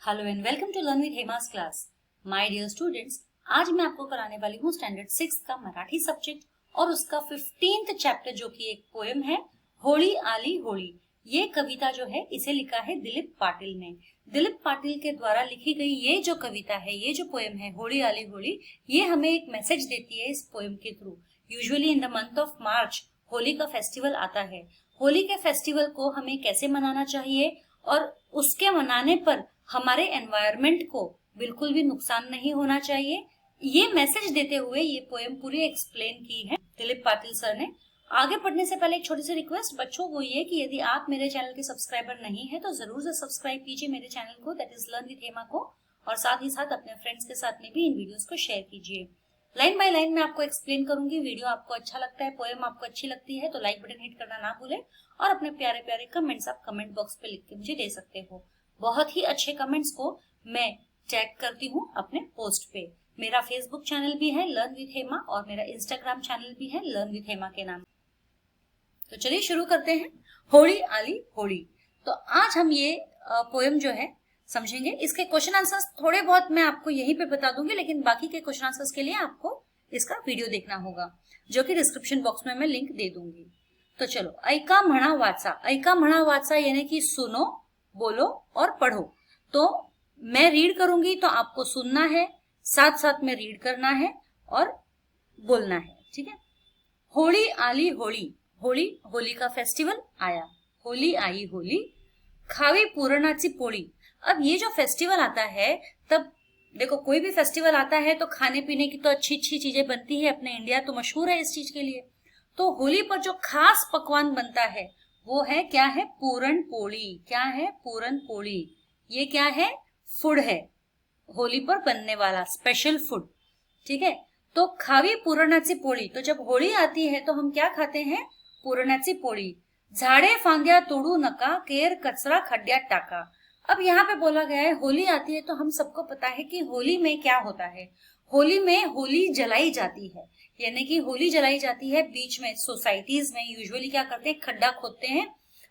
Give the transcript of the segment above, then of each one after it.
Hello and welcome to learn with Hema's class. My dear students, आज मैं आपको कराने वाली हूँ स्टैंडर्ड 6 का मराठी सब्जेक्ट और उसका 15th चैप्टर जो कि एक पोएम है होली आली होली। ये कविता जो है इसे लिखा है दिलीप पाटिल ने। दिलीप पाटिल के द्वारा लिखी गई ये जो कविता है, ये जो पोएम है होली आली होली, ये हमें एक मैसेज देती है इस पोएम के through. Usually in the month of March Holi का फेस्टिवल आता है। होली के फेस्टिवल को हमें कैसे मनाना चाहिए और उसके मनाने पर हमारे एनवायरनमेंट को बिल्कुल भी नुकसान नहीं होना चाहिए, ये मैसेज देते हुए ये पोएम पूरी एक्सप्लेन की है दिलीप पाटिल सर ने। आगे पढ़ने से पहले एक छोटी सी रिक्वेस्ट बच्चों को ये कि यदि आप मेरे चैनल के सब्सक्राइबर नहीं है तो जरूर से सब्सक्राइब कीजिए मेरे चैनल को, that is learn with Hema को, और साथ ही साथ अपने फ्रेंड्स के साथ में भी इन वीडियोस को शेयर कीजिए। लाइन बाय लाइन मैं आपको एक्सप्लेन करूंगी। वीडियो आपको अच्छा लगता है, पोएम आपको अच्छी लगती है तो लाइक बटन हिट करना ना भूलें और अपने प्यारे प्यारे कमेंट्स आप कमेंट बॉक्स पे लिख के मुझे दे सकते हो। बहुत ही अच्छे कमेंट्स को मैं टैग करती हूँ अपने पोस्ट पे। मेरा फेसबुक चैनल भी है लर्न विद हेमा और मेरा इंस्टाग्राम चैनल भी है लर्न विद हेमा के नाम। तो चलिए शुरू करते हैं होली आली होली। तो आज हम ये पोएम जो है समझेंगे। इसके क्वेश्चन आंसर्स थोड़े बहुत मैं आपको यहीं पे बता दूंगी, लेकिन बाकी के क्वेश्चन आंसर्स के लिए आपको इसका वीडियो देखना होगा जो कि डिस्क्रिप्शन बॉक्स में मैं लिंक दे दूंगी। तो चलो, ऐका म्हणा वाचा। ऐका म्हणा वाचा यानी कि सुनो, बोलो और पढ़ो। तो मैं रीड करूंगी तो आपको सुनना है, साथ साथ में रीड करना है और बोलना है, ठीक है। होली आली होली, होली होली का फेस्टिवल आया, होली आई होली, खावी पूरणाची पोळी। अब ये जो फेस्टिवल आता है, तब देखो कोई भी फेस्टिवल आता है तो खाने पीने की तो अच्छी अच्छी चीजें बनती है। अपने इंडिया तो मशहूर है इस चीज के लिए। तो होली पर जो खास पकवान बनता है वो है, क्या है, पूरण पोली। क्या है, पूरण पोली। ये क्या है, फूड है, होली पर बनने वाला स्पेशल फूड, ठीक है। तो खावी पूरणाची पोळी। तो जब होली आती है तो हम क्या खाते हैं, पूरणाची पोळी। झाडे फांद्या तोडू नका, केर कचरा खड्ड्यात टाका। अब यहाँ पे बोला गया है होली आती है तो हम सबको पता है कि होली में क्या होता है। होली में होली जलाई जाती है, यानी कि होली जलाई जाती है बीच में। सोसाइटीज में यूजुअली क्या करते हैं, खड्डा खोदते हैं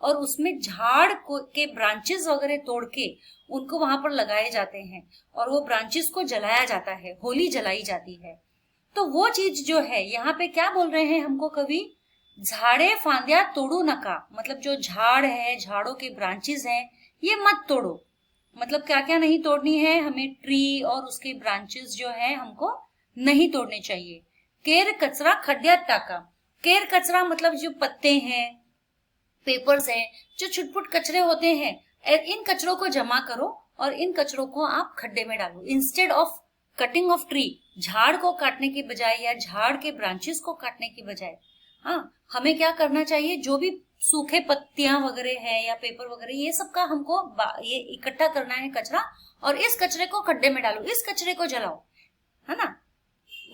और उसमें झाड़ के ब्रांचेस वगैरह तोड़ के उनको वहां पर लगाए जाते हैं और वो ब्रांचेस को जलाया जाता है, होली जलाई जाती है। तो वो चीज जो है यहाँ पे क्या बोल रहे हैं हमको कवि, झाड़े फांद्या तोड़ू नका। मतलब जो झाड़ है, झाड़ों के ब्रांचेस हैं, ये मत तोड़ो। मतलब क्या क्या नहीं तोड़नी है हमें, ट्री और उसके ब्रांचेस जो है हमको नहीं तोड़ने चाहिए। केर कचरा खड्ड्यात टाका। केर कचरा मतलब जो पत्ते हैं, पेपर्स हैं, जो छुटपुट कचरे होते हैं, इन कचरों को जमा करो और इन कचरों को आप खड्डे में डालो। Instead of cutting of tree, झाड़ को काटने के बजाय या झाड़ के ब्रांचेस को काटने की बजाय, हाँ, हमें क्या करना चाहिए, जो भी सूखे पत्तियां वगैरह है या पेपर वगैरह, ये सब का हमको ये इकट्ठा करना है कचरा, और इस कचरे को खड्डे में डालो, इस कचरे को जलाओ, है ना।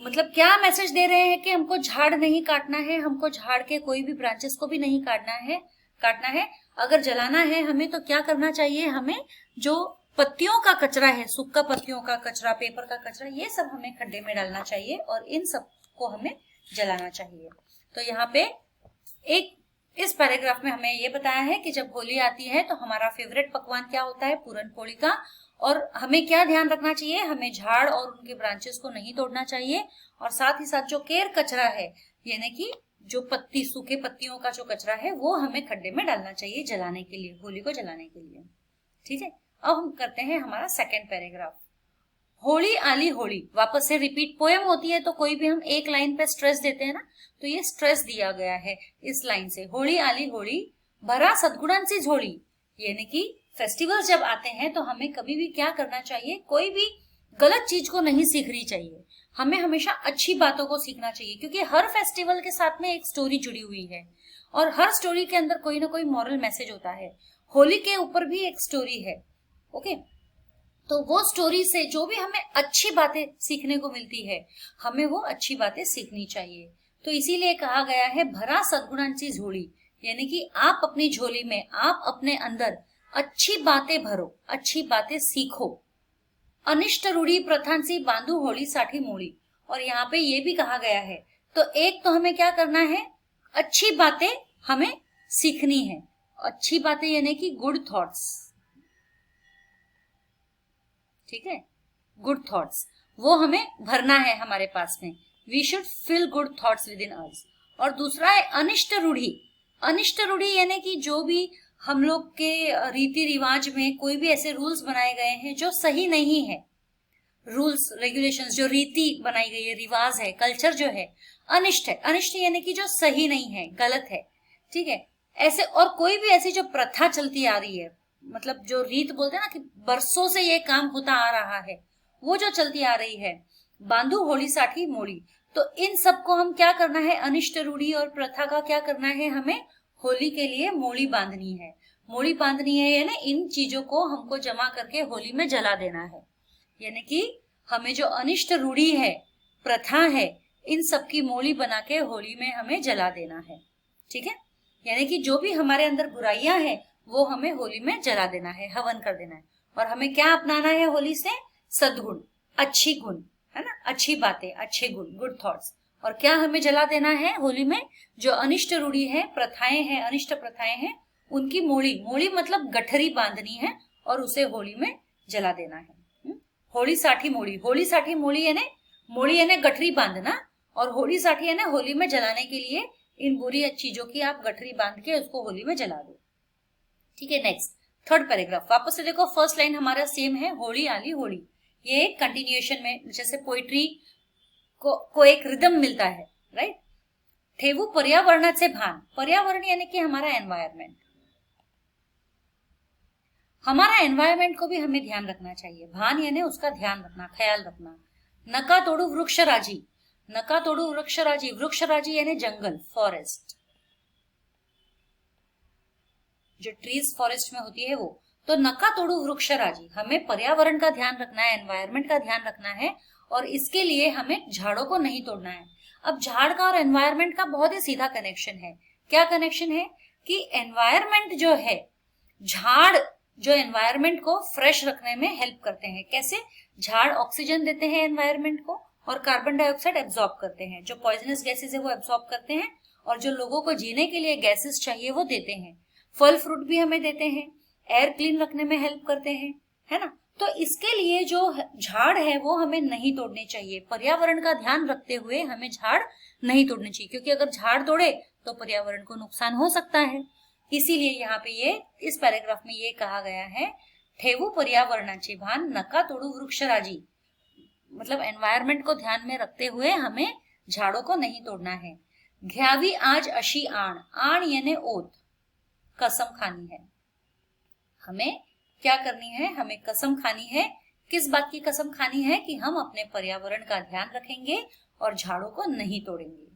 मतलब क्या मैसेज दे रहे हैं कि हमको झाड़ नहीं काटना है, हमको झाड़ के कोई भी ब्रांचेस को भी नहीं काटना है। अगर जलाना है हमें तो क्या करना चाहिए, हमें जो पत्तियों का कचरा है, सूखा पत्तियों का कचरा, पेपर का कचरा, ये सब हमें खड्डे में डालना चाहिए और इन सब को हमें जलाना चाहिए। तो यहाँ पे एक इस पैराग्राफ में हमें ये बताया है कि जब होली आती है तो हमारा फेवरेट पकवान क्या होता है, पूरन पोली का। और हमें क्या ध्यान रखना चाहिए, हमें झाड़ और उनके ब्रांचेस को नहीं तोड़ना चाहिए, और साथ ही साथ जो केर कचरा है, यानी कि जो पत्ती, सूखे पत्तियों का जो कचरा है, वो हमें खड्डे में डालना चाहिए जलाने के लिए, होली को जलाने के लिए, ठीक है। अब हम करते हैं हमारा सेकेंड पैराग्राफ, होली आली होली। वापस से रिपीट पोएम होती है तो कोई भी हम एक लाइन पे स्ट्रेस देते हैं ना, तो ये स्ट्रेस दिया गया है इस लाइन से। होली आली होली, भरा सद्गुणांची झोली। यानी कि फेस्टिवल्स जब आते हैं तो हमें कभी भी क्या करना चाहिए, कोई भी गलत चीज को नहीं सीखनी चाहिए, हमें हमेशा अच्छी बातों को सीखना चाहिए, क्योंकि हर फेस्टिवल के साथ में एक स्टोरी जुड़ी हुई है और हर स्टोरी के अंदर कोई ना कोई मॉरल मैसेज होता है। होली के ऊपर भी एक स्टोरी है, ओके। तो वो स्टोरी से जो भी हमें अच्छी बातें सीखने को मिलती है, हमें वो अच्छी बातें सीखनी चाहिए। तो इसीलिए कहा गया है भरा सद्गुणांची झोली, यानी कि आप अपनी झोली में, आप अपने अंदर अच्छी बातें भरो, अच्छी बातें सीखो। अनिष्ट रूढ़ी प्रथांची बांधू होली साठी मोळी। और यहाँ पे ये भी कहा गया है, तो एक तो हमें क्या करना है, अच्छी बातें हमें सीखनी है। अच्छी बातें यानी कि गुड थॉट्स, ठीक है, गुड थॉट्स वो हमें भरना है हमारे पास में, we should fill good thoughts within us. और दूसरा है अनिष्ट रूढ़ी। अनिष्ट रूढ़ी यानी कि जो भी हम लोग के रीति रिवाज में कोई भी ऐसे रूल्स बनाए गए हैं जो सही नहीं है, रूल्स रेगुलेशंस जो रीति बनाई गई है, रिवाज है, कल्चर जो है अनिष्ट है। अनिष्ट यानी कि जो सही नहीं है, गलत है, ठीक है। ऐसे और कोई भी ऐसी जो प्रथा चलती आ रही है, मतलब जो रीत बोलते हैं ना कि बरसों से ये काम होता आ रहा है, वो जो चलती आ रही है, बांधू होली साठी मोड़ी, तो इन सबको हम क्या करना है, अनिष्ट रूढ़ी और प्रथा का क्या करना है, हमें होली के लिए मोड़ी बांधनी है। मोड़ी बांधनी है यानी इन चीजों को हमको जमा करके होली में जला देना है। यानी कि हमें जो अनिष्ट रूढ़ी है, प्रथा है, इन सब की मोली बना के होली में हमें जला देना है, ठीक है। यानी कि जो भी हमारे अंदर बुराइयां हैं वो हमें होली में जला देना है, हवन कर देना है। और हमें क्या अपनाना है होली से, सद्गुण, अच्छी गुण, है ना, अच्छी बातें, अच्छे गुण, गुड थॉट्स। और क्या हमें जला देना है होली में, जो अनिष्ट रूढ़ी है, प्रथाएं हैं, अनिष्ट प्रथाएं हैं, उनकी मोड़ी, मोड़ी मतलब गठरी बांधनी है और उसे होली में जला देना है। होली साठी मोड़ी, होली साठी मोड़ी यानी गठरी बांधना, और होली साठी यानी होली में जलाने के लिए इन बुरी चीजों की आप गठरी बांध के उसको होली में जला दो, ठीक है। नेक्स्ट थर्ड पैराग्राफ वापस से देखो, फर्स्ट लाइन हमारा सेम है, होली आली होली। ये कंटिन्यूएशन में जैसे पोइट्री को एक रिदम मिलता है, राइट। ठेवू पर्यावरणाचे भान, पर्यावरण यानी कि हमारा एनवायरमेंट, हमारा एनवायरमेंट को भी हमें ध्यान रखना चाहिए। भान यानी उसका ध्यान रखना, ख्याल रखना। नका तोड़ू वृक्ष राजी, नका तोड़ू वृक्ष राजी, वृक्ष राजी यानी जंगल, फॉरेस्ट, जो ट्रीज फॉरेस्ट में होती है वो। तो नका तोड़ू वृक्ष राजी, हमें पर्यावरण का ध्यान रखना है, एनवायरमेंट का ध्यान रखना है, और इसके लिए हमें झाड़ों को नहीं तोड़ना है। अब झाड़ का और एनवायरमेंट का बहुत ही सीधा कनेक्शन है। क्या कनेक्शन है कि एनवायरमेंट जो है, झाड़ जो एनवायरमेंट को फ्रेश रखने में हेल्प करते हैं। कैसे, झाड़ ऑक्सीजन देते हैं एनवायरमेंट को और कार्बन डाइऑक्साइड एब्जॉर्ब करते हैं, जो पॉइजनस गैसेस है वो एब्जॉर्ब करते हैं, और जो लोगों को जीने के लिए गैसेस चाहिए वो देते हैं। फल फ्रूट भी हमें देते हैं, एयर क्लीन रखने में हेल्प करते हैं, है ना। तो इसके लिए जो झाड़ है वो हमें नहीं तोड़ने चाहिए। पर्यावरण का ध्यान रखते हुए हमें झाड़ नहीं तोड़ने चाहिए, क्योंकि अगर झाड़ तोड़े तो पर्यावरण को नुकसान हो सकता है। इसीलिए यहाँ पे ये इस पैराग्राफ में ये कहा गया है, ठेवू पर्यावरणाचे भान, नका तोड़ू वृक्ष राजी, मतलब एनवायरमेंट को ध्यान में रखते हुए हमें झाड़ों को नहीं तोड़ना है। घ्यावी आज अशी आण, आण यानी ओथ, कसम खानी है। हमें क्या करनी है, हमें कसम खानी है। किस बात की कसम खानी है, कि हम अपने पर्यावरण का ध्यान रखेंगे और झाड़ों को नहीं तोड़ेंगे,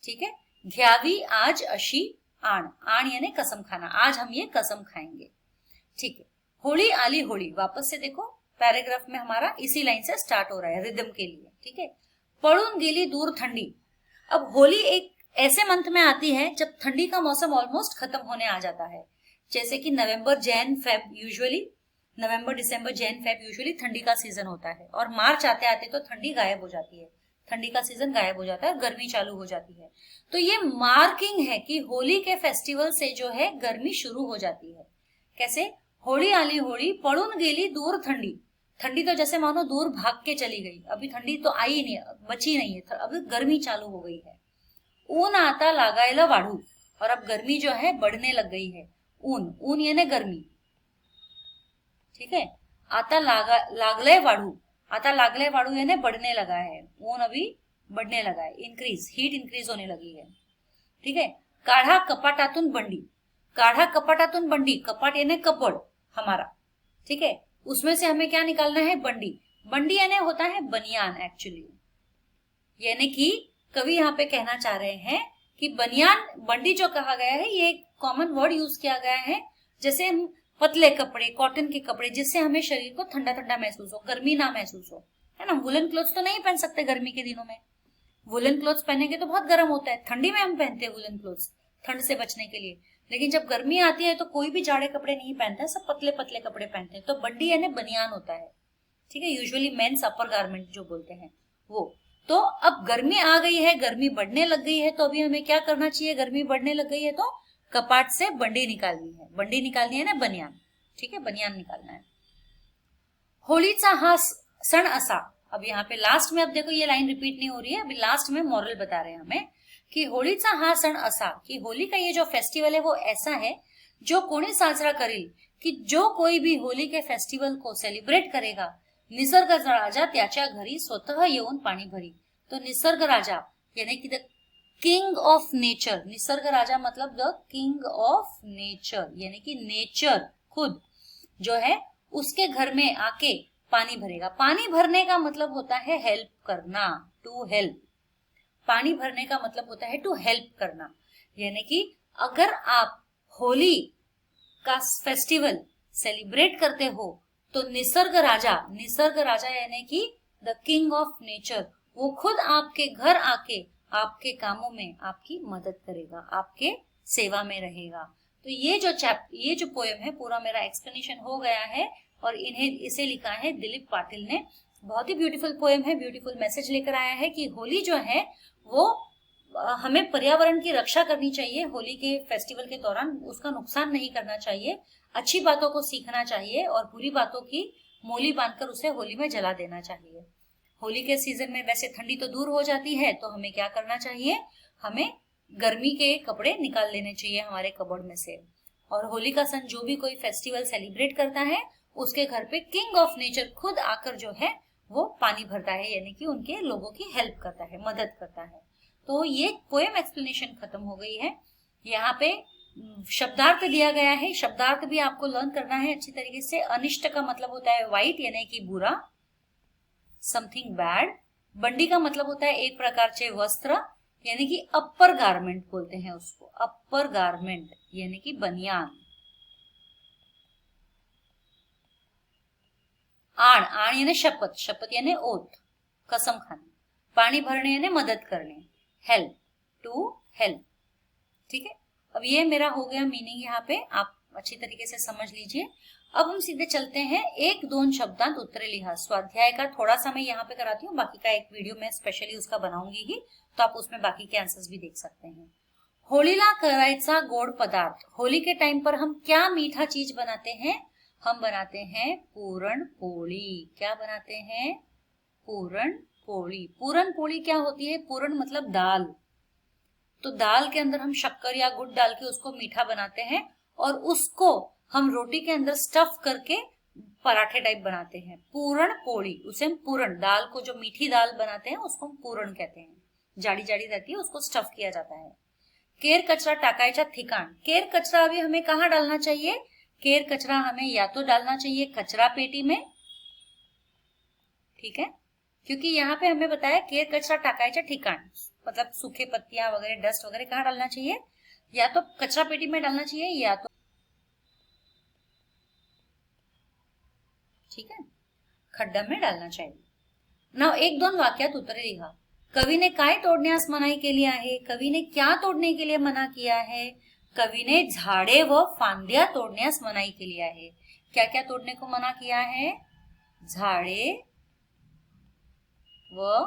ठीक है। घ्यावी आज अशी आण, आण यानी कसम खाना, आज हम ये कसम खाएंगे, ठीक है। होली आली होली, वापस से देखो पैराग्राफ में हमारा इसी लाइन से स्टार्ट हो रहा है रिदम के लिए, ठीक है। पळून गेली दूर ठंडी, अब होली एक ऐसे मंथ में आती है जब ठंडी का मौसम ऑलमोस्ट खत्म होने आ जाता है। जैसे कि नवंबर जैन फेब यूजुअली, नवंबर दिसंबर जैन फेब यूजुअली ठंडी का सीजन होता है, और मार्च आते आते तो ठंडी गायब हो जाती है, ठंडी का सीजन गायब हो जाता है, गर्मी चालू हो जाती है। तो ये मार्किंग है कि होली के फेस्टिवल से जो है गर्मी शुरू हो जाती है। कैसे, होली आली होली, पळून गेली दूर ठंडी, ठंडी तो जैसे मानो दूर भाग के चली गई, अभी ठंडी तो आई नहीं, बची नहीं है, अभी गर्मी चालू हो गई है। ऊन आता लागायला वाढू, और अब गर्मी जो है बढ़ने लग गई है। ऊन, ऊन यानी गर्मी, ठीक है। आता लागलय वाढू, आता लागलय वाढू यानी बढ़ने लगा है, ऊन अभी बढ़ने लगा है, इंक्रीज, हीट इंक्रीज होने लगी है, ठीक है। काढ़ा कपाटातून बंडी, काढ़ा कपाटातून बंडी, कपाट यानी कपड़ हमारा, ठीक है, उसमें से हमें क्या निकालना है, बंडी। बंडी यानी होता है बनियान एक्चुअली, यानी कि कवि यहाँ पे कहना चाह रहे हैं कि बनियान, बंडी जो कहा गया है ये एक कॉमन वर्ड यूज किया गया है, जैसे पतले कपड़े, कॉटन के कपड़े, जिससे हमें शरीर को ठंडा ठंडा महसूस हो, गर्मी ना महसूस हो, है ना। वुलन क्लोथ्स तो नहीं पहन सकते गर्मी के दिनों में, वुलन क्लोथ्स पहनेंगे तो बहुत गर्म होता है, ठंडी में हम पहनते हैं वुलन क्लोथ्स ठंड से बचने के लिए, लेकिन जब गर्मी आती है तो कोई भी जाड़े कपड़े नहीं पहनता है, सब पतले पतले कपड़े पहनते हैं। तो बंडी यानी बनियान होता है, ठीक है, यूजुअली मेंस अपर गारमेंट जो बोलते हैं वो। तो अब गर्मी आ गई है, गर्मी बढ़ने लग गई है, तो अभी हमें क्या करना चाहिए, गर्मी बढ़ने लग गई है तो कपाट से बंडी निकालनी है, बंडी निकालनी है ना बनियान, ठीक है, बनियान निकालना है। होळीचा हा सण असा, अब यहाँ पे लास्ट में, अब देखो ये लाइन रिपीट नहीं हो रही है, अभी लास्ट में मॉरल बता रहे हैं हमें कि होळीचा हा सण असा, कि होली का ये जो फेस्टिवल है वो ऐसा है जो कोणी साजरा करील, कि जो कोई भी होली के फेस्टिवल को सेलिब्रेट करेगा, निसर्ग राजा त्याच्या घरी स्वतः येऊन पाणी भरी. तो निसर्ग राजा यानी कि द किंग ऑफ नेचर, निसर्ग राजा मतलब द किंग ऑफ नेचर, यानी कि नेचर खुद जो है उसके घर में आके पानी भरेगा. पानी भरने का मतलब होता है हेल्प करना, टू हेल्प. पानी भरने का मतलब होता है टू हेल्प करना, यानी कि अगर आप होली का फेस्टिवल सेलिब्रेट करते हो तो निसर्ग राजा यानी कि द किंग ऑफ नेचर, वो खुद आपके घर आके आपके कामों में आपकी मदद करेगा, आपके सेवा में रहेगा. तो ये जो पोएम है पूरा मेरा एक्सप्लेनेशन हो गया है और इसे लिखा है दिलीप पाटिल ने. बहुत ही ब्यूटीफुल पोएम है, ब्यूटीफुल मैसेज लेकर आया है कि होली जो है वो हमें पर्यावरण की रक्षा करनी चाहिए. होली के फेस्टिवल के दौरान उसका नुकसान नहीं करना चाहिए, अच्छी बातों को सीखना चाहिए और बुरी बातों की मोली बांधकर उसे होली में जला देना चाहिए. होली के सीजन में वैसे ठंडी तो दूर हो जाती है, तो हमें क्या करना चाहिए, हमें गर्मी के कपड़े निकाल लेने चाहिए हमारे कबर्ड में से. और होली का सन जो भी कोई फेस्टिवल सेलिब्रेट करता है उसके घर पे किंग ऑफ नेचर खुद आकर जो है वो पानी भरता है, यानी कि उनके लोगों की हेल्प करता है, मदद करता है. तो ये पोएम एक्सप्लेनेशन खत्म हो गई है. यहाँ पे शब्दार्थ दिया गया है, शब्दार्थ भी आपको लर्न करना है अच्छी तरीके से. अनिष्ट का मतलब होता है वाइट यानी कि बुरा, समथिंग बैड. बंडी का मतलब होता है एक प्रकार से वस्त्र, यानी कि अपर गारमेंट बोलते हैं उसको, अपर गारमेंट यानी कि बनियान. आण यानी शपथ, शपथ यानी ओथ, कसम खाने. पानी भरने यानी मदद करने, हेल्प, टू हेल्प. ठीक है, अब ये मेरा हो गया मीनिंग, यहाँ पे आप अच्छी तरीके से समझ लीजिए. अब हम सीधे चलते हैं एक दोन शब्दांत उत्तरे लिहा. स्वाध्याय का थोड़ा सा मैं यहाँ पे कराती हूँ, बाकी का एक वीडियो मैं स्पेशली उसका बनाऊंगी ही, तो आप उसमें बाकी के आंसर्स भी देख सकते हैं. होळीला करायचा गोड पदार्थ. होली के टाइम पर हम क्या मीठा चीज बनाते हैं, हम बनाते हैं पूरण पोली. क्या बनाते हैं, पूरण पोली. पूरण पोली क्या होती है, पूरण मतलब दाल, तो दाल के अंदर हम शक्कर या गुड़ डाल के उसको मीठा बनाते हैं और उसको हम रोटी के अंदर स्टफ करके पराठे टाइप बनाते हैं. पूरण पोली, उसे हम पूरण, दाल को जो मीठी दाल बनाते हैं उसको हम पूरण कहते हैं. जाड़ी जाड़ी रहती है, उसको स्टफ किया जाता है. केर कचरा टाकायचा ठिकाण. केर कचरा अभी हमें कहाँ डालना चाहिए, केर कचरा हमें या तो डालना चाहिए कचरा पेटी में, ठीक है, क्योंकि यहाँ पे हमें बताया केर कचरा टाकायचा ठिकाण मतलब सूखे पत्तियां वगैरह, डस्ट वगैरह कहाँ डालना चाहिए, या तो कचरा पेटी में डालना चाहिए या तो, ठीक है, खड्डा में डालना चाहिए. नाउ एक दोन वाक्यात उत्तरे लिहा. कवीने काय तोडण्यास मनाई केली आहे, कवीने क्या तोडने के लिए मना किया है, कवीने झाडे व फांद्या तोडण्यास मनाई केली आहे. क्या क्या तोड़ने को मना किया है, झाड़े व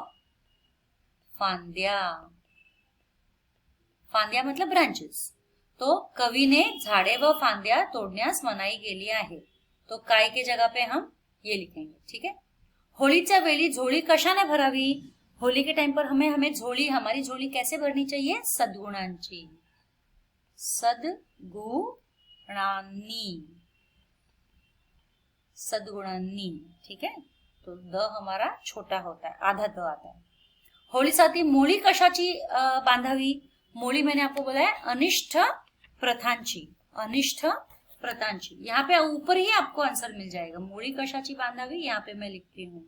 फांद्या. फांद्या मतलब ब्रांचेस. तो कवि ने झाड़े व फांद्या तोड़ण्यास मनाई केली आहे. तो काय के जगह पे हम ये लिखेंगे, ठीक है. होळीच्या वेळी झोळी कशाने भरावी. होली के टाइम पर हमें झोली, हमारी झोली कैसे भरनी चाहिए, सद्गुणांची, सद्गुणांनी, ठीक है. तो द हमारा छोटा होता है, आधा द आता है. होळीसाठी मोळी कशाची बांधावी. मोळी मैंने आपको बोला है अनिष्ट प्रथांची, अनिष्ट प्रथांची. यहाँ पे ऊपर ही आपको आंसर मिल जाएगा. मोळी कशाची बांधावी, यहाँ पे मैं लिखती हूँ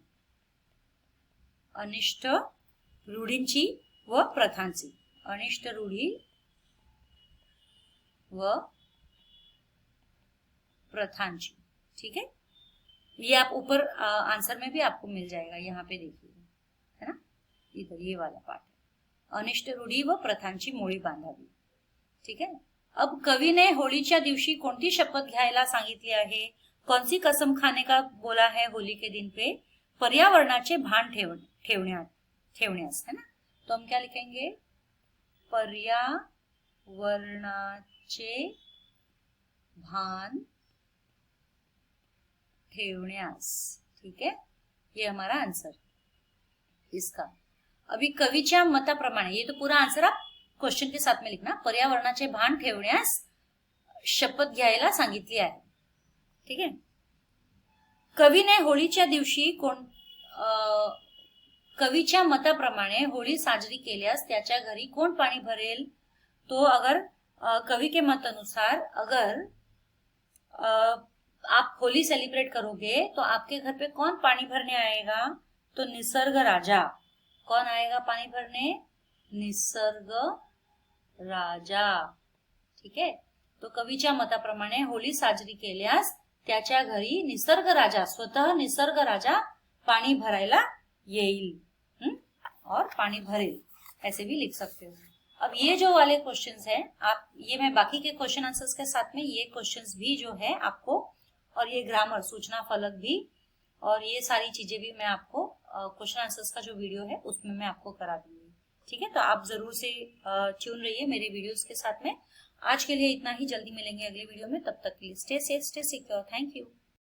अनिष्ट रूढींची व प्रथांची. अनिष्ट रूढी व प्रथांची, ठीक है. ये आप ऊपर आंसर में भी आपको मिल जाएगा, यहाँ पे देखिए, है ना, इधर ये वाला पार्ट है. अनिष्ट रूढी व प्रथांची मोळी बांधावी, ठीक है. अब कवि ने होळीच्या दिवशी कोणती शपथ घ्यायला सांगितली आहे, कौन सी कसम खाने का बोला है होली के दिन पे. पर्यावरणाचे भान ठेवण्यास, है ना. तो हम क्या लिखेंगे, पर्यावरणाचे भान ठेवण्यास, ठीक है, ये हमारा आंसर इसका। अभी कवीच्या मताप्रमाणे, ये तो पूरा आंसर आप क्वेश्चन के साथ में लिखना, पर्यावरणाचे भान ठेवण्यास शपथ घ्यायला सांगितली आहे, ठीक आहे। कवीने होळीच्या दिवशी कवीच्या मताप्रमाणे होळी साजरी केल्यास त्याच्या घरी कोण पाणी भरेल? तो अगर कवि के मत अनुसार अगर आप होली सेलिब्रेट करोगे तो आपके घर पे कौन पानी भरने आएगा? तो निसर्ग राजा। कौन आएगा पानी भरने? निसर्ग राजा, ठीक है। तो कवीच्या मताप्रमाणे होळी साजरी केल्यास त्याच्या घरी निसर्ग राजा, स्वतः निसर्ग राजा पानी भरायला येईल और पानी भरेल, ऐसे भी लिख सकते हो। अब ये जो वाले क्वेश्चंस हैं, आप ये मैं बाकी के क्वेश्चन आंसर्स के साथ में ये क्वेश्चंस भी जो है आपको, और ये ग्रामर सूचना फलक भी, और ये सारी चीजें भी मैं आपको क्वेश्चन आंसर्स का जो वीडियो है उसमें मैं आपको करा दूंगी, ठीक है। तो आप जरूर से ट्यून रहिए मेरे वीडियोस के साथ में। आज के लिए इतना ही, जल्दी मिलेंगे अगले वीडियो में, तब तक के लिए stay safe, stay secure, thank you.